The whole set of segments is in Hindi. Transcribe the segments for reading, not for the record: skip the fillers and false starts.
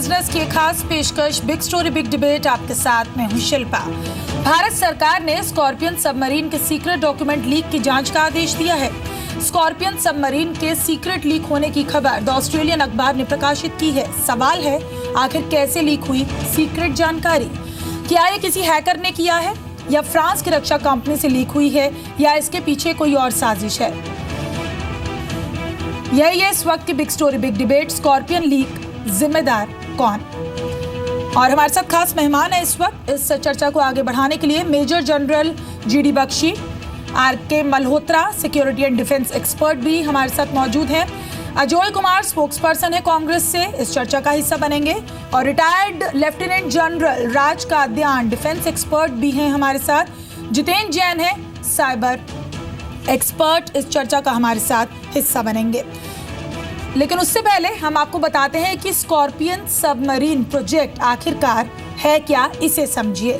बिजनेस की एक खास पेशकश बिग स्टोरी बिग डिबेट आपके साथ में हूं शिल्पा। भारत सरकार ने स्कॉर्पियन सबमरीन के सीक्रेट डॉक्यूमेंट लीक की जांच का आदेश दिया है। स्कॉर्पियन सबमरीन के सीक्रेट लीक होने की खबर द ऑस्ट्रेलियन अखबार ने प्रकाशित की है। सवाल है, आखिर कैसे लीक हुई सीक्रेट जानकारी? क्या ये किसी हैकर ने किया है, या फ्रांस की रक्षा कंपनी से लीक हुई है, या इसके पीछे कोई और साजिश है? यही है इस वक्त की big story big debate. Scorpion leak जिम्मेदार कौन? और हमारे साथ खास मेहमान है इस वक्त इस चर्चा को आगे बढ़ाने के लिए major general GD Bakshi, RK Malhotra, security and defence expert भी हमारे साथ मौजूद हैं। अजय कुमार स्पोक्स पर्सन है कांग्रेस से, इस चर्चा का हिस्सा बनेंगे। और रिटायर्ड लेफ्टिनेंट जनरल राज काद्यान, डिफेंस एक्सपर्ट भी हैं हमारे साथ। जितेंद्र जैन है साइबर एक्सपर्ट, इस चर्चा का हमारे साथ हिस्सा बनेंगे। लेकिन उससे पहले हम आपको बताते हैं कि स्कॉर्पियन सबमरीन प्रोजेक्ट आखिरकार है क्या, इसे समझिए।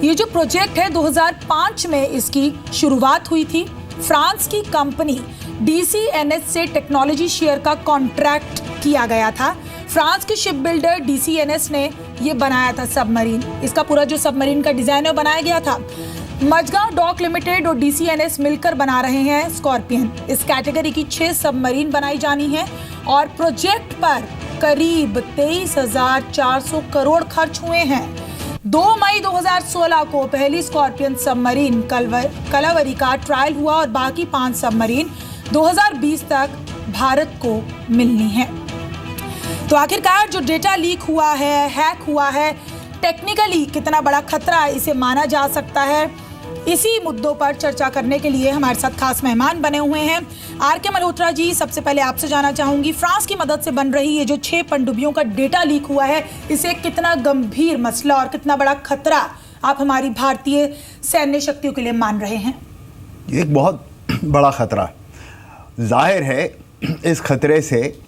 ये जो प्रोजेक्ट है 2005 में इसकी शुरुआत हुई थी। फ्रांस की कंपनी DCNS से टेक्नोलॉजी शेयर का कॉन्ट्रैक्ट किया गया था। फ्रांस के शिप बिल्डर DCNS ने ये बनाया था सबमरीन। इसका पूरा जो सबमरीन का डिजाइन है बनाया गया था। मजगांव डॉक लिमिटेड और DCNS मिलकर बना रहे हैं स्कॉर्पियन। इस कैटेगरी की 6 सबमरीन बनाई जानी है और प्रोजेक्ट पर करीब 23,400 करोड़ खर्च हुए हैं। 2 मई 2016 को पहली स्कॉर्पियन सबमरीन कलावरी का ट्रायल हुआ और बाकी 5 सबमरीन 2020 तक भारत को मिलनी है। तो आखिरकार जो डेटा लीक हुआ है, हैक हुआ है, टेक्निकली कितना बड़ा खतरा इसे माना जा सकता है, इसी मुद्दों पर चर्चा करने के लिए हमारे साथ खास मेहमान बने हुए हैं। आरके मल्होत्रा जी, सबसे पहले आपसे जानना चाहूंगी, फ्रांस की मदद से बन रही ये जो 6 पनडुब्बियों का डेटा लीक हुआ है, इसे कितना गंभीर मसला और कितना बड़ा खतरा आप हमारी भारतीय सैन्य शक्तियों के लिए मान रहे हैं? एक बहुत बड़ा खतरा जाहिर है। इस खतरे से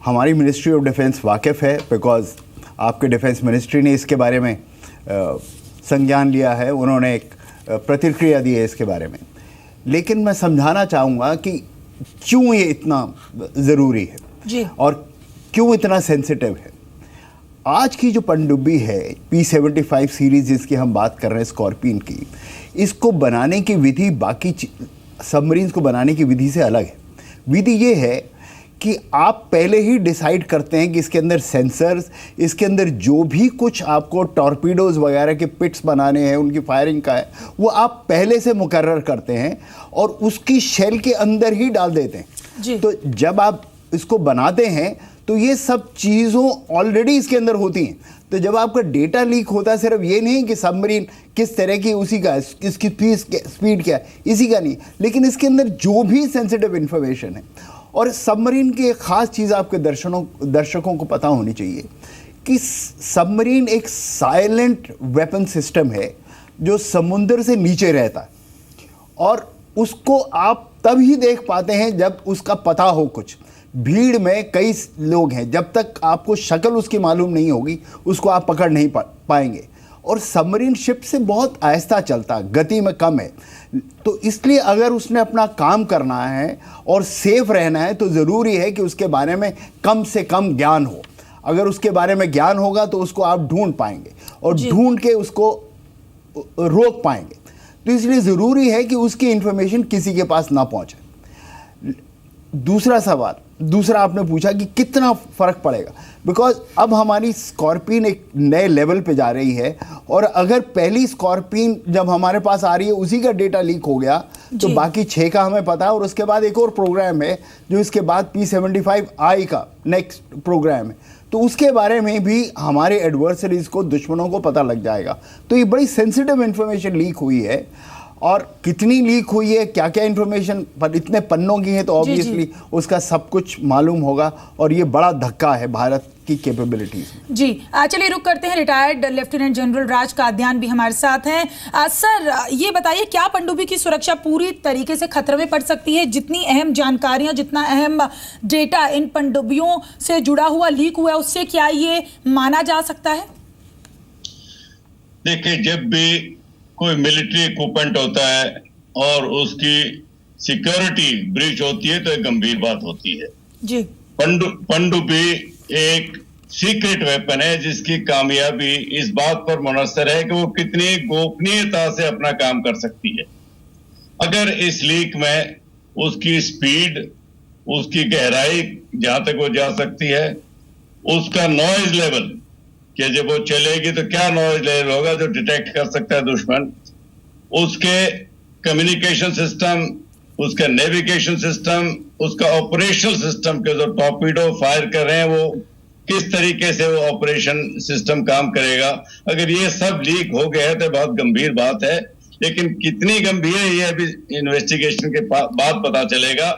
हमारी मिनिस्ट्री ऑफ डिफेंस वाकिफ़ है, बिकॉज आपके डिफेंस मिनिस्ट्री ने इसके बारे में संज्ञान लिया है, उन्होंने एक प्रतिक्रिया दी है इसके बारे में। लेकिन मैं समझाना चाहूँगा कि क्यों ये इतना ज़रूरी है जी, और क्यों इतना सेंसिटिव है। आज की जो पनडुब्बी है P-75 सीरीज़ जिसकी हम बात कर रहे हैं स्कॉर्पियन की, इसको बनाने की विधि बाकी सबमरीन्स को बनाने की विधि से अलग है। विधि ये है कि आप पहले ही डिसाइड करते हैं कि इसके अंदर सेंसर्स, इसके अंदर जो भी कुछ आपको टॉर्पीडोज़ वगैरह के पिट्स बनाने हैं, उनकी फायरिंग का है, वो आप पहले से मुकर्रर करते हैं और उसकी शेल के अंदर ही डाल देते हैं जी। तो जब आप इसको बनाते हैं तो ये सब चीज़ों ऑलरेडी इसके अंदर होती हैं। तो जब आपका डेटा लीक होता है, सिर्फ ये नहीं कि सबमरीन किस तरह की, उसी का इसकी स्पीड क्या है, इसी का नहीं, लेकिन इसके अंदर जो भी सेंसिटिव इन्फॉर्मेशन है। और सबमरीन की एक ख़ास चीज़ आपके दर्शकों को पता होनी चाहिए कि सबमरीन एक साइलेंट वेपन सिस्टम है जो समुद्र से नीचे रहता है और उसको आप तभी देख पाते हैं जब उसका पता हो कुछ। भीड़ में कई लोग हैं, जब तक आपको शक्ल उसकी मालूम नहीं होगी उसको आप पकड़ नहीं पाएंगे। और सबमरीन शिप से बहुत आहिस्ता चलता है, गति में कम है। तो इसलिए अगर उसने अपना काम करना है और सेफ रहना है तो ज़रूरी है कि उसके बारे में कम से कम ज्ञान हो। अगर उसके बारे में ज्ञान होगा तो उसको आप ढूंढ पाएंगे और ढूंढ के उसको रोक पाएंगे। तो इसलिए ज़रूरी है कि उसकी इंफॉर्मेशन किसी के पास ना पहुंचे। दूसरा आपने पूछा कि कितना फ़र्क पड़ेगा, बिकॉज अब हमारी स्कॉर्पियन एक नए लेवल पे जा रही है और अगर पहली स्कॉर्पियन जब हमारे पास आ रही है उसी का डेटा लीक हो गया तो बाकी 6 का हमें पता है। और उसके बाद एक और प्रोग्राम है जो इसके बाद P-75I का नेक्स्ट प्रोग्राम है, तो उसके बारे में भी हमारे एडवर्सरीज को, दुश्मनों को पता लग जाएगा। तो ये बड़ी सेंसिटिव इन्फॉर्मेशन लीक हुई है और कितनी लीक हुई है, क्या क्या इन्फॉर्मेशन, पर इतने पन्नों की है तो ऑब्वियसली उसका सब कुछ मालूम होगा और ये बड़ा धक्का है भारत की कैपेबिलिटीज में। जी, चलिए रुक करते हैं। रिटायर्ड लेफ्टिनेंट जनरल राज काद्यान भी हमारे साथ हैं। सर, ये बताइए, क्या पनडुब्बी की सुरक्षा पूरी तरीके से खतरे में पड़ सकती है? जितनी अहम जानकारियां, जितना अहम डेटा इन पनडुब्बियों से जुड़ा हुआ लीक हुआ है, उससे क्या ये माना जा सकता है? देखिए, जब भी कोई मिलिट्री इक्विपमेंट होता है और उसकी सिक्योरिटी ब्रीच होती है तो एक गंभीर बात होती है। जी, पनडुब्बी एक सीक्रेट वेपन है जिसकी कामयाबी इस बात पर मुनहसर है कि वो कितनी गोपनीयता से अपना काम कर सकती है। अगर इस लीक में उसकी स्पीड, उसकी गहराई जहां तक वो जा सकती है, उसका नॉइज लेवल कि जब वो चलेगी तो क्या नॉइज लेवल होगा जो डिटेक्ट कर सकता है दुश्मन, उसके कम्युनिकेशन सिस्टम, उसका नेविगेशन सिस्टम, उसका ऑपरेशनल सिस्टम के जो टॉर्पीडो फायर कर रहे हैं वो किस तरीके से वो ऑपरेशन सिस्टम काम करेगा, अगर ये सब लीक हो गया है तो बहुत गंभीर बात है। लेकिन कितनी गंभीर है ये अभी इन्वेस्टिगेशन के बाद पता चलेगा।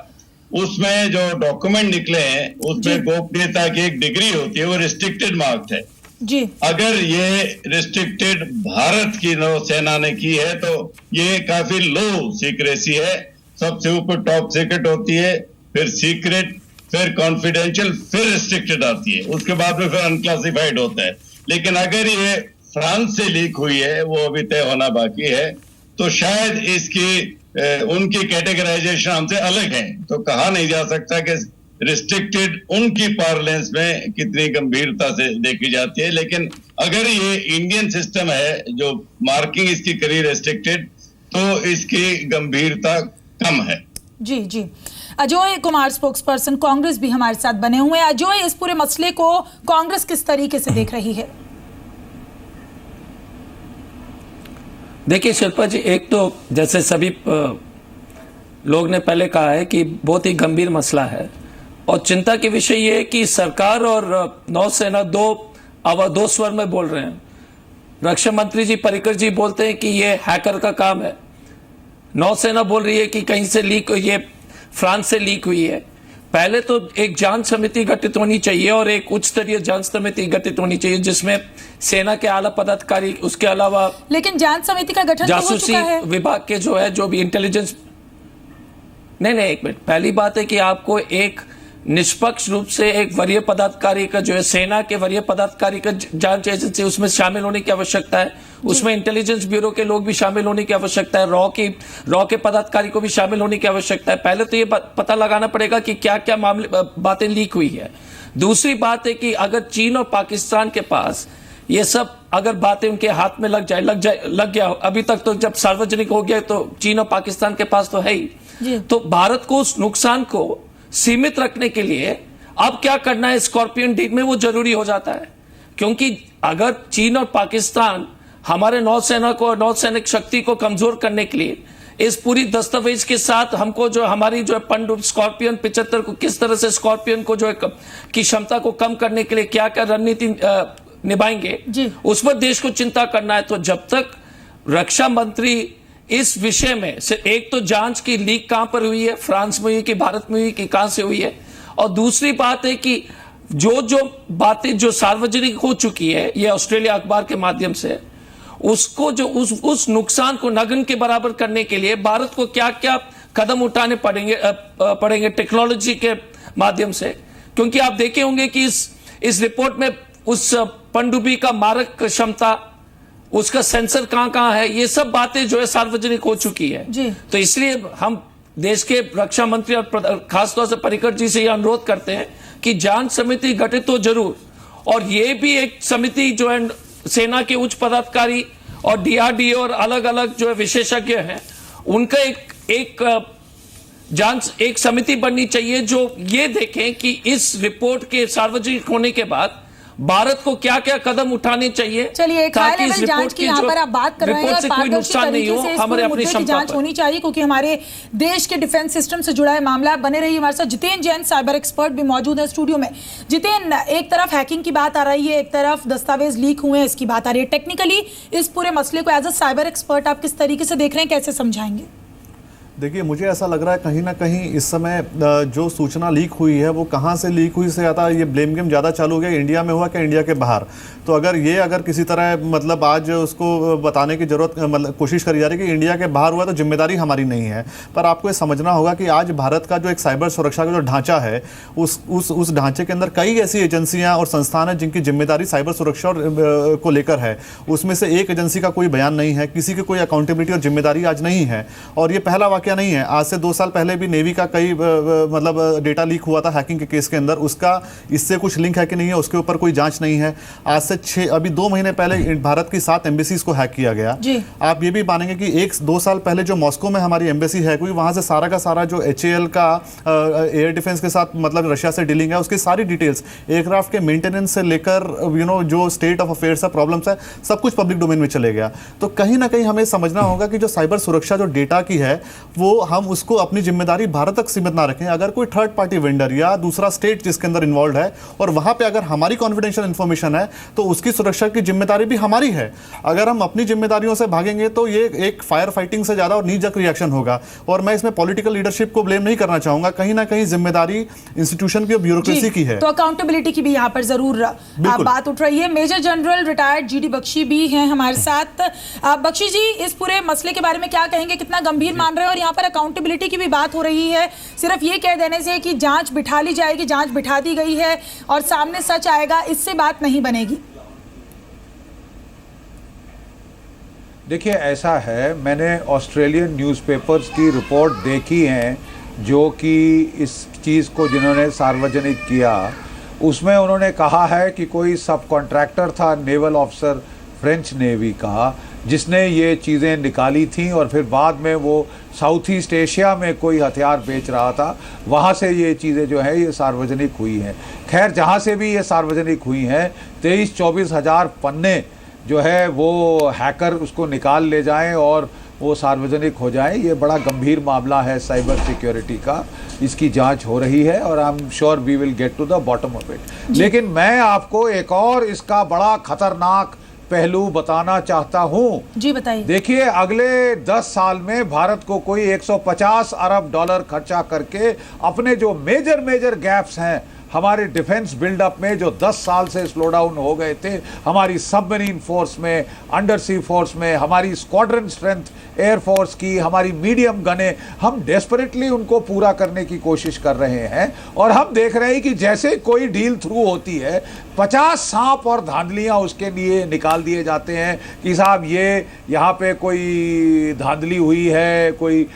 उसमें जो डॉक्यूमेंट निकले हैं उसमें गोपनीयता की एक डिग्री होती है, वो रिस्ट्रिक्टेड मार्क्ड है जी। अगर ये रिस्ट्रिक्टेड भारत की नौसेना ने की है तो ये काफी लो सीक्रेसी है। सबसे ऊपर टॉप सीक्रेट होती है, फिर सीक्रेट, फिर कॉन्फिडेंशियल, फिर रिस्ट्रिक्टेड आती है, उसके बाद में फिर अनक्लासिफाइड होता है। लेकिन अगर ये फ्रांस से लीक हुई है, वो अभी तय होना बाकी है, तो शायद इसकी उनकी कैटेगराइजेशन हमसे अलग है, तो कहा नहीं जा सकता कि रिस्ट्रिक्टेड उनकी पार्लेंस में कितनी गंभीरता से देखी जाती है। लेकिन अगर ये इंडियन सिस्टम है जो मार्किंग इसकी करी रिस्ट्रिक्टेड, तो इसकी गंभीरता कम है। जी जी। अजय कुमार, स्पोक्स पर्सन कांग्रेस, भी हमारे साथ बने हुए हैं। अजय, इस पूरे मसले को कांग्रेस किस तरीके से देख रही है? देखिए शिल्पा जी, एक तो जैसे सभी लोग ने पहले कहा है कि बहुत ही गंभीर मसला है और चिंता की विषय ये है कि सरकार और नौसेना दो स्वर में बोल रहे हैं। रक्षा मंत्री जी पर्रिकर जी बोलते हैं कि ये हैकर का काम है, नौसेना बोल रही है कि कहीं से लीक, ये फ्रांस से लीक हुई है। पहले तो एक जांच समिति गठित होनी चाहिए और एक उच्च स्तरीय जांच समिति गठित होनी चाहिए जिसमें सेना के आला पदाधिकारी, उसके अलावा लेकिन जांच समिति का गठन जासूसी विभाग के जो भी इंटेलिजेंस, नहीं एक मिनट, पहली बात है कि आपको एक निष्पक्ष रूप से एक वरीय पदाधिकारी का जो है, सेना के वरीय पदाधिकारी का जांच एजेंसी, उसमें शामिल होने की आवश्यकता है। उसमें इंटेलिजेंस ब्यूरो के लोग भी शामिल होने की आवश्यकता है, रॉ के पदाधिकारी को भी शामिल होने की आवश्यकता है। पहले तो ये पता लगाना पड़ेगा कि क्या क्या मामले बातें लीक हुई है। दूसरी बात है कि अगर चीन और पाकिस्तान के पास ये सब अगर बातें उनके हाथ में लग गया, अभी तक तो जब सार्वजनिक हो गया तो चीन और पाकिस्तान के पास तो है ही, तो भारत को उस नुकसान को सीमित रखने के लिए अब क्या करना है स्कॉर्पियन डील में, वो जरूरी हो जाता है। क्योंकि अगर चीन और पाकिस्तान हमारे नौसेना को और नौसैनिक शक्ति को कमजोर करने के लिए इस पूरी दस्तावेज के साथ हमको जो हमारी जो पनडुब्बी स्कॉर्पियन 75 को किस तरह से स्कॉर्पियन को जो है की क्षमता को कम करने के लिए क्या क्या रणनीति निभाएंगे, उस पर देश को चिंता करना है। तो जब तक रक्षा मंत्री इस विषय में से एक तो जांच की लीक कहां पर हुई है, फ्रांस में हुई कि भारत में हुई कि कहां से हुई है, और दूसरी बात है कि जो बातें जो सार्वजनिक हो चुकी है ये ऑस्ट्रेलिया अखबार के माध्यम से, उसको जो उस नुकसान को नगण्य के बराबर करने के लिए भारत को क्या क्या कदम उठाने पड़ेंगे टेक्नोलॉजी के माध्यम से। क्योंकि आप देखे होंगे कि इस रिपोर्ट में उस पनडुब्बी का मारक क्षमता, उसका सेंसर कहां है, ये सब बातें जो है सार्वजनिक हो चुकी है जी। तो इसलिए हम देश के रक्षा मंत्री और खासतौर से पर्रिकर जी से यह अनुरोध करते हैं कि जांच समिति गठित हो जरूर, और ये भी एक समिति जो है सेना के उच्च पदाधिकारी और डीआरडीओ और अलग अलग जो है विशेषज्ञ हैं, उनका एक समिति बननी चाहिए जो ये देखें कि इस रिपोर्ट के सार्वजनिक होने के बाद भारत को क्या क्या कदम उठाने चाहिए। चलिए, एक हाई लेवल जांच की यहाँ पर आप बात कर रहे हैं और पारदर्शी तरीके से इस पूरे मुद्दे की जांच होनी चाहिए, क्योंकि हमारे देश के डिफेंस सिस्टम से जुड़ा है मामला। बने रहिए हमारे साथ। जितेन जैन साइबर एक्सपर्ट भी मौजूद है स्टूडियो में। जितेन, एक तरफ हैकिंग की बात आ रही है, एक तरफ दस्तावेज लीक हुए हैं इसकी बात आ रही है। टेक्निकली इस पूरे मसले को एज अ साइबर एक्सपर्ट आप किस तरीके से देख रहे हैं, कैसे समझाएंगे? देखिए, मुझे ऐसा लग रहा है कहीं ना कहीं इस समय जो सूचना लीक हुई है वो कहाँ से लीक हुई से ज़्यादा ये ब्लेम गेम ज़्यादा चालू हो गया, इंडिया में हुआ क्या इंडिया के बाहर। तो अगर किसी तरह मतलब आज उसको बताने की जरूरत मतलब कोशिश करी जा रही है कि इंडिया के बाहर हुआ तो जिम्मेदारी हमारी नहीं है, पर आपको ये समझना होगा कि आज भारत का जो एक साइबर सुरक्षा का जो ढांचा है उस ढांचे के अंदर कई ऐसी एजेंसियाँ और संस्थान हैं जिनकी जिम्मेदारी साइबर सुरक्षा को लेकर है। उसमें से एक एजेंसी का कोई बयान नहीं है, किसी की कोई अकाउंटेबिलिटी और जिम्मेदारी आज नहीं है। और ये पहला वाकया वाकया नहीं है। आज से 2 साल पहले भी नेवी का कई मतलब डेटा लीक हुआ था हैकिंग के केस के अंदर, उसका इससे कुछ लिंक है कि नहीं है उसके ऊपर कोई जांच नहीं है। आज से अभी 2 महीने पहले भारत की 7 एम्बेसीज को हैक किया गया। आप ये भी मानेंगे कि 1-2 साल पहले जो मॉस्को में हमारी एम्बेसी हैक हुई, वहां से सारा का सारा जो HAL का एयर डिफेंस के साथ मतलब रशिया से डीलिंग है, उसकी सारी डिटेल्स, एयरक्राफ्ट के मेंटेनेंस से लेकर जो स्टेट ऑफ अफेयर्स है, प्रॉब्लम्स है, सब कुछ पब्लिक डोमेन में चले गया। तो कहीं ना कहीं हमें समझना होगा कि जो साइबर सुरक्षा जो डेटा की है, वो हम उसको अपनी जिम्मेदारी भारत तक सीमित ना रखें। अगर कोई थर्ड पार्टी वेंडर या दूसरा स्टेट जिसके अंदर इन्वॉल्व है और वहां पे अगर हमारी कॉन्फिडेंशियल इंफॉर्मेशन है, तो उसकी सुरक्षा की जिम्मेदारी भी हमारी है। अगर हम अपनी जिम्मेदारियों से भागेंगे तो ये एक फायर फाइटिंग से ज्यादा और नीजक रिएक्शन होगा। और मैं इसमें पॉलिटिकल लीडरशिप को ब्लेम नहीं करना चाहूंगा, कहीं ना कहीं जिम्मेदारी इंस्टीट्यूशन की और ब्यूरोक्रेसी की है। तो अकाउंटेबिलिटी की भी यहाँ पर जरूर बात उठ रही है। Major general retired GD Bakshi भी हैं हमारे साथ। बख्शी जी, इस पूरे मसले के बारे में क्या कहेंगे, कितना गंभीर मान रहे हो? और यहाँ पर अकाउंटेबिलिटी की भी बात हो रही है, सिर्फ ये कह देने से कि जांच बिठा ली जाएगी, जांच बिठा दी गई है और सामने सच आएगा, इससे बात नहीं बनेगी। देखिए, ऐसा है, मैंने ऑस्ट्रेलियन न्यूज़पेपर्स की रिपोर्ट देखी है जो कि इस चीज़ को जिन्होंने सार्वजनिक किया, उसमें उन्होंने कहा है कि कोई सब कॉन्ट्रैक्टर था, नेवल ऑफिसर फ्रेंच नेवी का, जिसने ये चीज़ें निकाली थी और फिर बाद में वो साउथ ईस्ट एशिया में कोई हथियार बेच रहा था, वहाँ से ये चीज़ें जो है ये सार्वजनिक हुई हैं। खैर, जहाँ से भी ये सार्वजनिक हुई हैं, 23-24 हज़ार पन्ने जो है वो हैकर उसको निकाल ले जाएं और वो सार्वजनिक हो जाएं, ये बड़ा गंभीर मामला है साइबर सिक्योरिटी का। इसकी जांच हो रही है और I am sure we will get to the bottom of it. लेकिन मैं आपको एक और इसका बड़ा खतरनाक पहलू बताना चाहता हूं। जी बताइए। देखिए, अगले 10 साल में भारत को कोई 150 अरब डॉलर खर्चा करके अपने जो मेजर गैप्स हैं हमारे डिफेंस बिल्डअप में, जो 10 साल से स्लो डाउन हो गए थे, हमारी सबमरीन फोर्स में, अंडर सी फोर्स में, हमारी स्क्वाड्रन स्ट्रेंथ एयरफोर्स की, हमारी मीडियम गने, हम डेस्परेटली उनको पूरा करने की कोशिश कर रहे हैं। और हम देख रहे हैं कि जैसे कोई डील थ्रू होती है, 50 सांप और धांधलियां उसके लिए निकाल दिए जाते हैं कि साहब ये यहाँ पे कोई धांधली हुई है, कोई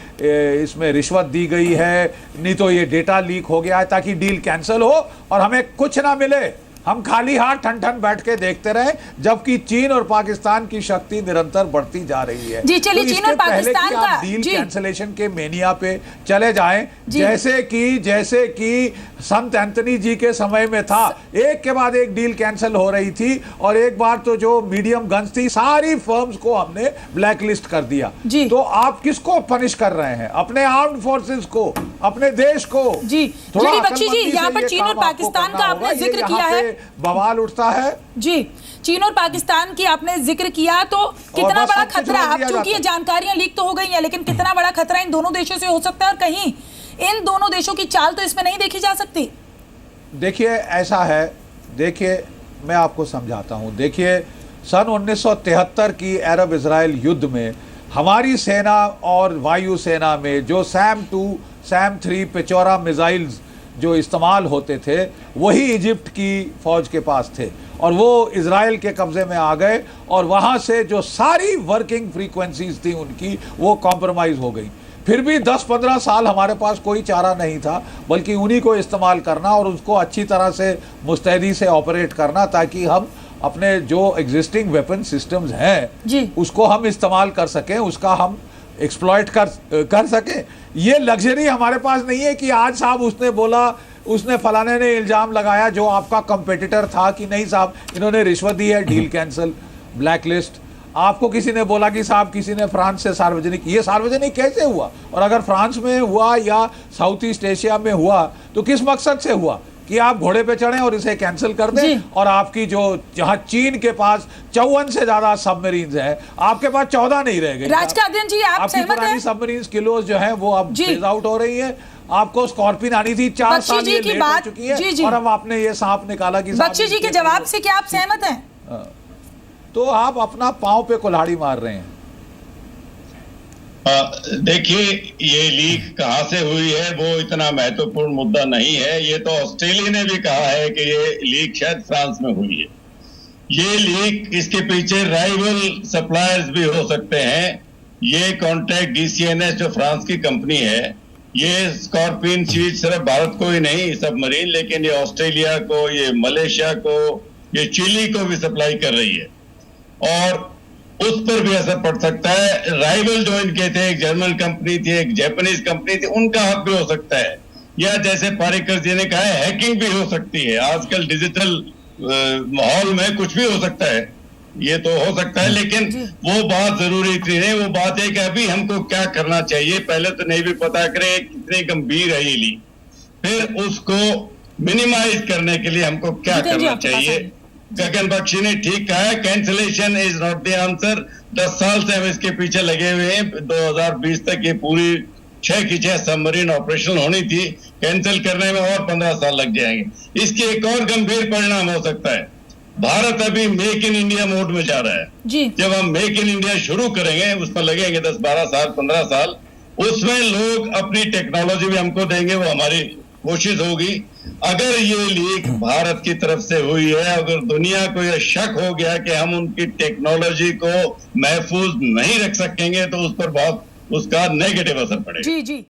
इसमें रिश्वत दी गई है, नहीं तो ये डेटा लीक हो गया है ताकि डील कैंसिल हो और हमें कुछ ना मिले, हम खाली हाथ ठन बैठ के देखते रहे, जबकि चीन और पाकिस्तान की शक्ति निरंतर बढ़ती जा रही है। जी चलिए, चीन और पाकिस्तान का डील कैंसिलेशन के मेनिया पे चले जाएं, जैसे कि संत एंथनी जी के समय में था, एक के बाद एक डील कैंसिल हो रही थी और एक बार तो जो मीडियम गन्स थी सारी फर्म्स को हमने ब्लैकलिस्ट कर दिया। तो आप किसको पनिश कर रहे हैं? अपने आर्म्ड फोर्सेस को, अपने देश को। जी बख्शी जी, यहाँ पर चीन और पाकिस्तान का आपने जिक्र किया है, बवाल उठता है। जी, चीन और पाकिस्तान की आपने जिक्र किया, तो कितना बड़ा खतरा, अब चूंकि ये जानकारियां लीक तो हो गई हैं, लेकिन कितना बड़ा खतरा इन दोनों देशों से हो सकता है और कहीं इन दोनों देशों की चाल तो इसमें नहीं देखी जा सकती? देखिए, ऐसा है, देखिए मैं आपको समझाता हूं। देखिए, सन 1973 की अरब इजराइल युद्ध में हमारी सेना और वायु सेना में जो सैम 2, सैम 3 पेचोरा मिसाइल्स जो इस्तेमाल होते थे, वही इजिप्ट की फौज के पास थे और वो इजराइल के कब्जे में आ गए और वहाँ से जो सारी वर्किंग फ्रीक्वेंसीज थी उनकी, वो कॉम्प्रोमाइज़ हो गई। फिर भी 10-15 साल हमारे पास कोई चारा नहीं था, बल्कि उन्हीं को इस्तेमाल करना और उसको अच्छी तरह से मुस्तैदी से ऑपरेट करना, ताकि हम अपने जो एग्जिस्टिंग वेपन सिस्टम्स हैं उसको हम इस्तेमाल कर सकें, उसका हम एक्सप्लॉइट कर सकें। ये लग्जरी हमारे पास नहीं है कि आज साहब उसने बोला, उसने फलाने ने इल्जाम लगाया जो आपका कंपेटिटर था कि नहीं साहब इन्होंने रिश्वत दी है, डील कैंसिल, ब्लैकलिस्ट। आपको किसी ने बोला कि साहब किसी ने फ्रांस से सार्वजनिक, ये सार्वजनिक कैसे हुआ? और अगर फ्रांस में हुआ या साउथ ईस्ट एशिया में हुआ तो किस मकसद से हुआ? कि आप घोड़े पे चढ़ें और इसे कैंसिल कर दें, और आपकी जो जहां चीन के पास 54 से ज्यादा सबमरीन्स हैं, आपके पास 14 नहीं रह गई। राजकादियन जी, आप आपकी पुरानी सबमरीन्स किलोज जो है वो अब फेज आउट हो रही है। आपको स्कॉर्पियन आनी थी, 4 साल ये लेट हो चुकी है और अब आपने ये सांप निकाला कि बख्शी जी के जवाब से क्या आप सहमत हैं? तो आप अपना पांव पे कुल्हाड़ी मार रहे हैं। देखिए, ये लीक कहां से हुई है वो इतना महत्वपूर्ण मुद्दा नहीं है। ये तो ऑस्ट्रेलिया ने भी कहा है कि ये लीक शायद फ्रांस में हुई है। ये लीक, इसके पीछे राइवल सप्लायर्स भी हो सकते हैं ये कॉन्ट्रैक्ट DCNS जो फ्रांस की कंपनी है, ये स्कॉर्पियन सीरीज सिर्फ भारत को ही नहीं सबमरीन, लेकिन ये ऑस्ट्रेलिया को, ये मलेशिया को, ये चिली को भी सप्लाई कर रही है और उस पर भी असर पड़ सकता है। राइवल जो इनके थे, एक जर्मन कंपनी थी, एक जापानीज कंपनी थी, उनका हक भी हो सकता है, या जैसे पारिकर जी ने कहा है हैकिंग भी हो सकती है। आजकल डिजिटल माहौल में कुछ भी हो सकता है, ये तो हो सकता है, लेकिन वो बात जरूरी इतनी नहीं। वो बात है कि अभी हमको क्या करना चाहिए। पहले तो नेवी पता करे कितनी गंभीर है ये लीक, फिर उसको मिनिमाइज करने के लिए हमको क्या करना चाहिए। गगन बख्शी ने ठीक कहा है, cancellation is not the answer. 10 साल से हम इसके पीछे लगे हुए हैं। 2020 तक ये पूरी 6 की 6 सबमरीन ऑपरेशन होनी थी, कैंसिल करने में और 15 साल लग जाएंगे। इसके एक और गंभीर परिणाम हो सकता है। भारत अभी मेक इन इंडिया मोड में जा रहा है जी। जब हम मेक इन इंडिया शुरू करेंगे, उसमें लगेंगे 10-12 साल 15 साल, उसमें लोग अपनी टेक्नोलॉजी भी हमको देंगे, वो हमारी कोशिश होगी। अगर ये लीक भारत की तरफ से हुई है, अगर दुनिया को यह शक हो गया कि हम उनकी टेक्नोलॉजी को महफूज नहीं रख सकेंगे, तो उस पर बहुत उसका नेगेटिव असर पड़ेगा। जी जी।